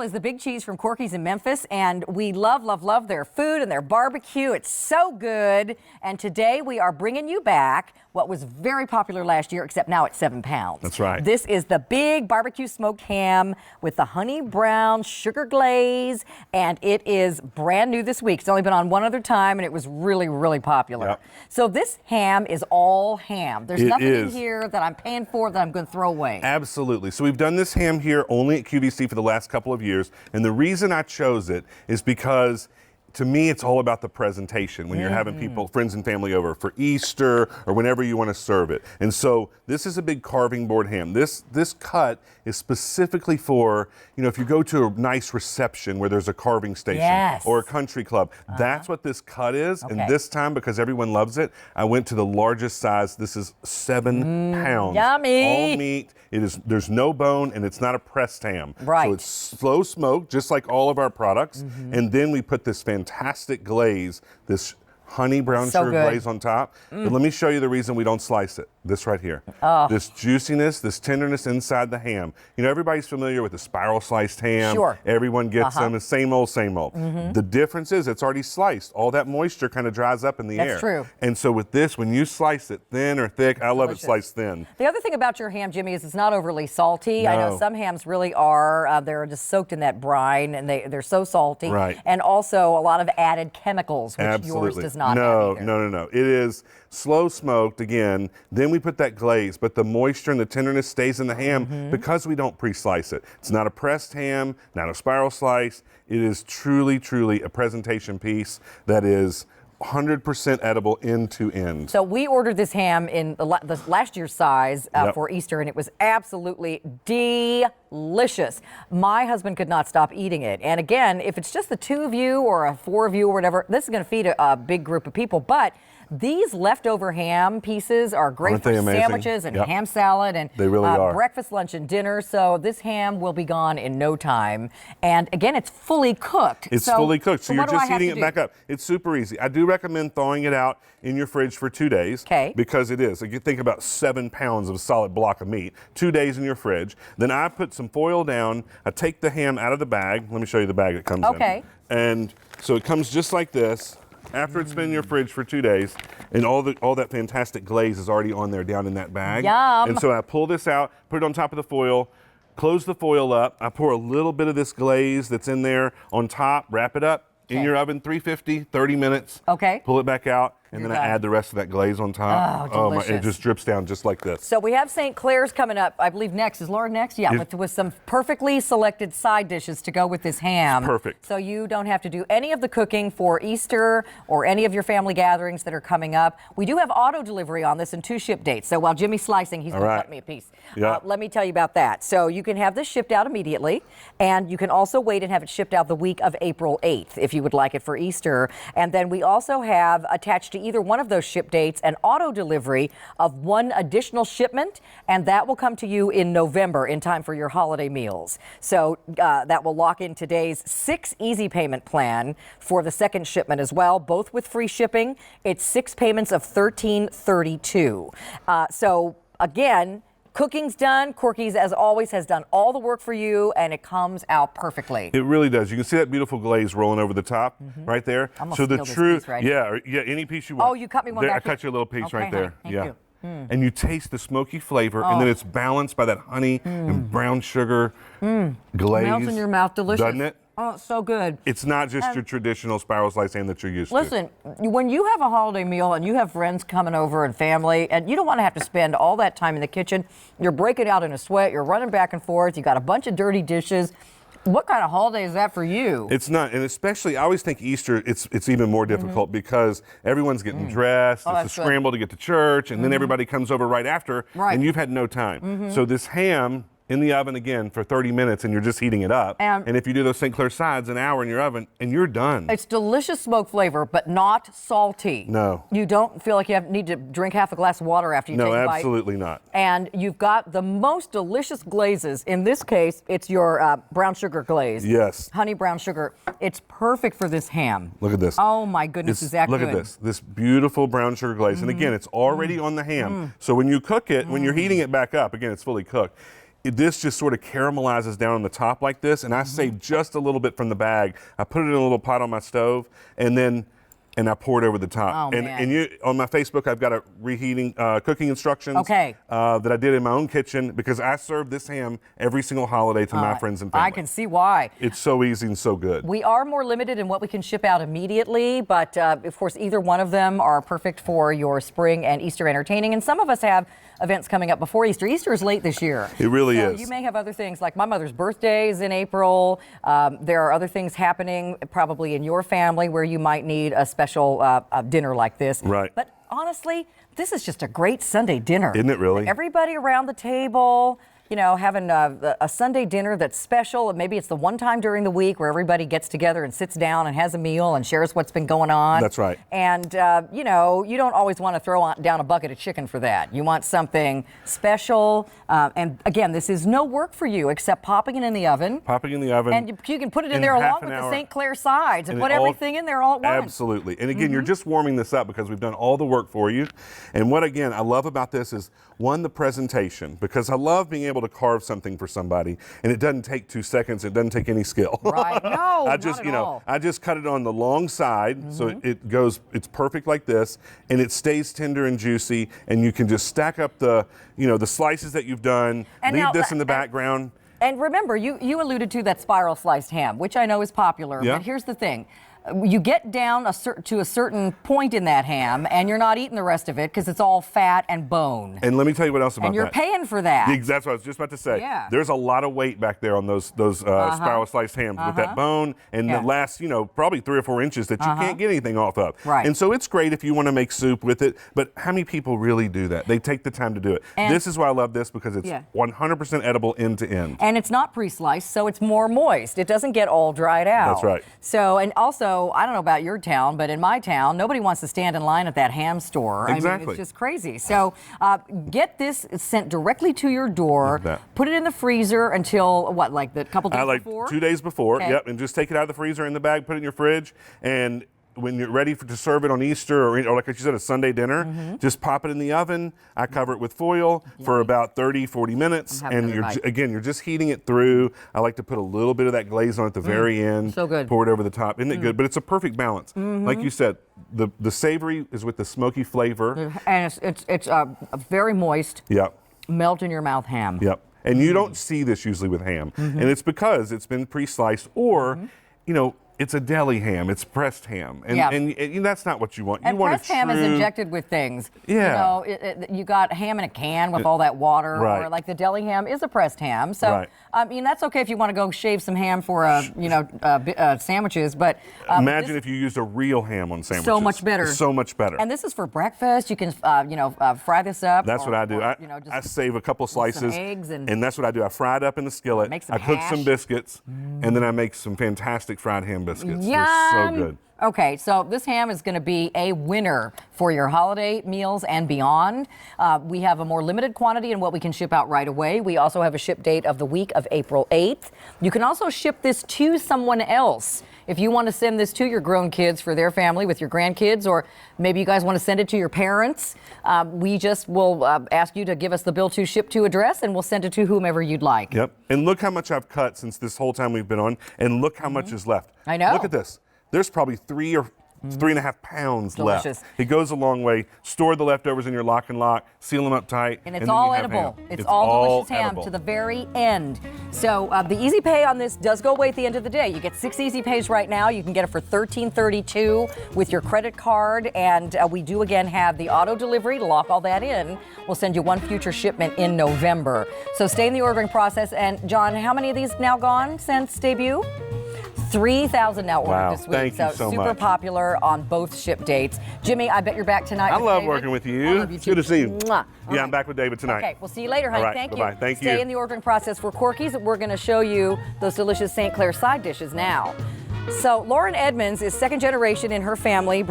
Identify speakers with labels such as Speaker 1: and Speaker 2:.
Speaker 1: Is the big cheese from Corky's in Memphis, and we love their food and their barbecue. It's so good. And today we are bringing you back what was very popular last year, except now it's 7 pounds.
Speaker 2: That's right.
Speaker 1: This is the big barbecue smoked ham with the honey brown sugar glaze, and it is brand new this week. It's only been on one other time, and it was really popular.
Speaker 2: Yep.
Speaker 1: So this ham is all ham. There's nothing in
Speaker 2: is.
Speaker 1: here that I'm paying for that I'm going to throw away.
Speaker 2: Absolutely. So we've done this ham here only at QVC for the last couple of years. And the reason I chose it is because to me, it's all about the presentation when you're having people, friends and family over for Easter or whenever you want to serve it. And so this is a big carving board ham. This cut is specifically for, you know, if you go to a nice reception where there's a carving station or a country club, that's what this cut is. And this time, because everyone loves it, I went to the largest size. This is 7 pounds.
Speaker 1: Yummy.
Speaker 2: All meat. There's no bone, and it's not a pressed ham.
Speaker 1: Right.
Speaker 2: So it's slow smoked, just like all of our products. And then we put this fantastic glaze, this honey brown sugar glaze on top. But let me show you the reason we don't slice it. This right here. This juiciness, this tenderness inside the ham. You know, everybody's familiar with the spiral sliced ham.
Speaker 1: Sure.
Speaker 2: Everyone gets them. The same old, same old. The difference is it's already sliced. All that moisture kind of dries up in the air.
Speaker 1: That's true.
Speaker 2: And so with this, when you slice it thin or thick, I love it sliced thin.
Speaker 1: The other thing about your ham, Jimmy, is it's not overly salty.
Speaker 2: No.
Speaker 1: I know some hams really are. They're just soaked in that brine, and they're so salty.
Speaker 2: Right.
Speaker 1: And also a lot of added chemicals, which yours does not have either.
Speaker 2: No. It is slow smoked again. Then we put that glaze, but the moisture and the tenderness stays in the ham because we don't pre-slice it. It's not a pressed ham, not a spiral slice. It is truly a presentation piece that is 100% edible end to end.
Speaker 1: So we ordered this ham in the last year's size for Easter, and it was absolutely delicious. My husband could not stop eating it. And again, if it's just the 2 of you or a 4 of you or whatever, this is going to feed a big group of people. But these leftover ham pieces are great for sandwiches and ham salad and
Speaker 2: they really are.
Speaker 1: Breakfast, lunch, and dinner. So this ham will be gone in no time. And again, it's fully cooked.
Speaker 2: It's fully cooked, so you're just heating it back up. It's super easy. I do recommend thawing it out in your fridge for 2 days. Because it is. Like you think about 7 pounds of a solid block of meat. 2 days in your fridge. Then I put some foil down. I take the ham out of the bag. Let me show you the bag it comes in. And so it comes just like this. After it's been in your fridge for 2 days, and all that fantastic glaze is already on there down in that bag.
Speaker 1: Yum.
Speaker 2: And so I pull this out, put it on top of the foil, close the foil up. I pour a little bit of this glaze that's in there on top, wrap it up in your oven, 350, 30 minutes. Pull it back out. And then I add the rest of that glaze on top.
Speaker 1: Oh, delicious.
Speaker 2: It just drips down just like this.
Speaker 1: So we have St. Clair's coming up, I believe next. Is Laura next? Yeah, with some perfectly selected side dishes to go with this ham.
Speaker 2: It's perfect.
Speaker 1: So you don't have to do any of the cooking for Easter or any of your family gatherings that are coming up. We do have auto delivery on this and 2 ship dates. So while Jimmy's slicing, he's going to cut me a piece. Let me tell you about that. So you can have this shipped out immediately, and you can also wait and have it shipped out the week of April 8th if you would like it for Easter. And then we also have attached to either one of those ship dates an auto delivery of 1 additional shipment, and that will come to you in November in time for your holiday meals. So that will lock in today's 6 easy payment plan for the second shipment as well, both with free shipping. It's 6 payments of $13.32. So again, cooking's done. Corky's, as always, has done all the work for you, and it comes out perfectly.
Speaker 2: It really does. You can see that beautiful glaze rolling over the top right there.
Speaker 1: So the true, piece, right?
Speaker 2: Yeah, any piece you want.
Speaker 1: Oh, you cut me one back
Speaker 2: I cut you a little piece right there.
Speaker 1: Thank you.
Speaker 2: And you taste the smoky flavor, and then it's balanced by that honey and brown sugar glaze.
Speaker 1: Melts in your mouth, delicious.
Speaker 2: Doesn't it?
Speaker 1: Oh, it's so good.
Speaker 2: It's not just your traditional spiral slice ham that you're used to.
Speaker 1: Listen, when you have a holiday meal and you have friends coming over and family, and you don't want to have to spend all that time in the kitchen, you're breaking out in a sweat, you're running back and forth, you got a bunch of dirty dishes. What kind of holiday is that for you?
Speaker 2: It's not, and especially I always think Easter, it's even more difficult because everyone's getting dressed, it's a scramble to get to church, and then everybody comes over right after, and you've had no time. So this ham in the oven again for 30 minutes, and you're just heating it up. And if you do those St. Clair sides, an hour in your oven, and you're done.
Speaker 1: It's delicious smoke flavor, but not salty.
Speaker 2: No.
Speaker 1: You don't feel like you need to drink half a glass of water after you take a bite.
Speaker 2: No, absolutely not.
Speaker 1: And you've got the most delicious glazes. In this case, it's your brown sugar glaze.
Speaker 2: Yes.
Speaker 1: Honey brown sugar. It's perfect for this ham.
Speaker 2: Look at this.
Speaker 1: Oh my goodness, is that good?
Speaker 2: Look at this. This beautiful brown sugar glaze. And again, it's already on the ham. So when you cook it, when you're heating it back up, again, it's fully cooked. this just sort of caramelizes down on the top like this, and I save just a little bit from the bag. I put it in a little pot on my stove, and I pour it over the top.
Speaker 1: Oh,
Speaker 2: and you, on my Facebook, I've got a reheating cooking instructions that I did in my own kitchen, because I serve this ham every single holiday to my friends and family.
Speaker 1: I can see why.
Speaker 2: It's so easy and so good.
Speaker 1: We are more limited in what we can ship out immediately, but of course, either one of them are perfect for your spring and Easter entertaining. And some of us have events coming up before Easter. Easter is late this year.
Speaker 2: It really
Speaker 1: so
Speaker 2: is.
Speaker 1: You may have other things, like my mother's birthday is in April. There are other things happening probably in your family where you might need a special dinner like this.
Speaker 2: Right.
Speaker 1: But honestly, this is just a great Sunday dinner.
Speaker 2: Isn't it really?
Speaker 1: Everybody around the table, you know, having a Sunday dinner that's special. Maybe it's the one time during the week where everybody gets together and sits down and has a meal and shares what's been going on.
Speaker 2: That's right.
Speaker 1: And, you know, you don't always want to throw down a bucket of chicken for that. You want something special. And again, this is no work for you except popping it in the oven.
Speaker 2: Popping in the oven.
Speaker 1: And you can put it in there along with the St. Clair sides and put everything in there all at once.
Speaker 2: Absolutely. And again, you're just warming this up because we've done all the work for you. And what, again, I love about this is, one, the presentation, because I love being able to carve something for somebody, and it doesn't take 2 seconds. It doesn't take any skill.
Speaker 1: Right. No,
Speaker 2: I just,
Speaker 1: not at all.
Speaker 2: I just cut it on the long side, so it's perfect like this, and it stays tender and juicy, and you can just stack up the slices that you've done, and leave this in the background.
Speaker 1: And remember, you alluded to that spiral sliced ham, which I know is popular, but here's the thing. You get down to a certain point in that ham, and you're not eating the rest of it because it's all fat and bone.
Speaker 2: And let me tell you what else about that.
Speaker 1: And you're paying for that.
Speaker 2: That's what I was just about to say.
Speaker 1: Yeah.
Speaker 2: There's a lot of weight back there on those spiral sliced hams with that bone and the last, probably 3 or 4 inches that you can't get anything off of.
Speaker 1: Right.
Speaker 2: And so it's great if you want to make soup with it, but how many people really do that? They take the time to do it. And this is why I love this, because it's 100% edible end to end.
Speaker 1: And it's not pre-sliced, so it's more moist. It doesn't get all dried out.
Speaker 2: That's right.
Speaker 1: So, and also, I don't know about your town, but in my town, nobody wants to stand in line at that ham store.
Speaker 2: Exactly.
Speaker 1: I mean, it's just crazy. So get this sent directly to your door. Put it in the freezer until, what, like the couple days before?
Speaker 2: 2 days before, and just take it out of the freezer in the bag, put it in your fridge, and when you're ready to serve it on Easter or like you said, a Sunday dinner, just pop it in the oven. I cover it with foil for about 30, 40 minutes. And you're just heating it through. I like to put a little bit of that glaze on at the very end.
Speaker 1: So good.
Speaker 2: Pour it over the top. Isn't it good? But it's a perfect balance. Like you said, the savory is with the smoky flavor.
Speaker 1: And it's very moist.
Speaker 2: Yep.
Speaker 1: Melt in your mouth ham.
Speaker 2: Yep. And you don't see this usually with ham. And it's because it's been pre-sliced or, it's a deli ham. It's pressed ham, and that's not what you want.
Speaker 1: And pressed ham is injected with things.
Speaker 2: Yeah.
Speaker 1: You got ham in a can with all that water, or like the deli ham is a pressed ham. So I mean, that's okay if you want to go shave some ham for sandwiches. But
Speaker 2: imagine if you used a real ham on sandwiches.
Speaker 1: So much better.
Speaker 2: So much better.
Speaker 1: And this is for breakfast. You can fry this up.
Speaker 2: That's what I do. I save a couple slices,
Speaker 1: some eggs
Speaker 2: and that's what I do. I fry it up in the skillet. I cook some biscuits, and then I make some fantastic fried ham biscuits.
Speaker 1: Yum.
Speaker 2: They're so good.
Speaker 1: Okay, so this ham is going to be a winner for your holiday meals and beyond. We have a more limited quantity in what we can ship out right away. We also have a ship date of the week of April 8th. You can also ship this to someone else. If you want to send this to your grown kids for their family with your grandkids, or maybe you guys want to send it to your parents, we just will ask you to give us the bill to ship to address, and we'll send it to whomever you'd like.
Speaker 2: Yep. And look how much I've cut since this whole time we've been on, and look how much is left.
Speaker 1: I know.
Speaker 2: Look at this. There's probably 3 or 3.5 pounds
Speaker 1: Delicious.
Speaker 2: left. It goes a long way. Store the leftovers in your lock and lock, seal them up tight.
Speaker 1: And it's all edible. It's all delicious ham
Speaker 2: edible.
Speaker 1: to the very end. So the easy pay on this does go away at the end of the day. You get 6 easy pays right now. You can get it for $13.32 with your credit card. And we do again have the auto delivery to lock all that in. We'll send you one future shipment in November. So stay in the ordering process. And John, how many of these now gone since debut? 3,000 now ordered this week.
Speaker 2: Thank you so
Speaker 1: super
Speaker 2: much.
Speaker 1: popular on both ship dates. Jimmy, I bet you're back tonight.
Speaker 2: I
Speaker 1: with
Speaker 2: love
Speaker 1: David.
Speaker 2: working with you.
Speaker 1: I love you
Speaker 2: It's
Speaker 1: too.
Speaker 2: good to see you.
Speaker 1: Mwah.
Speaker 2: Yeah, I'm back with David tonight.
Speaker 1: Okay, we'll see you later, honey.
Speaker 2: All right,
Speaker 1: Thank you.
Speaker 2: bye-bye. Thank you.
Speaker 1: Stay in the ordering process for Corky's. We're going to show you those delicious St. Clair side dishes now. So Lauren Edmonds is second generation in her family.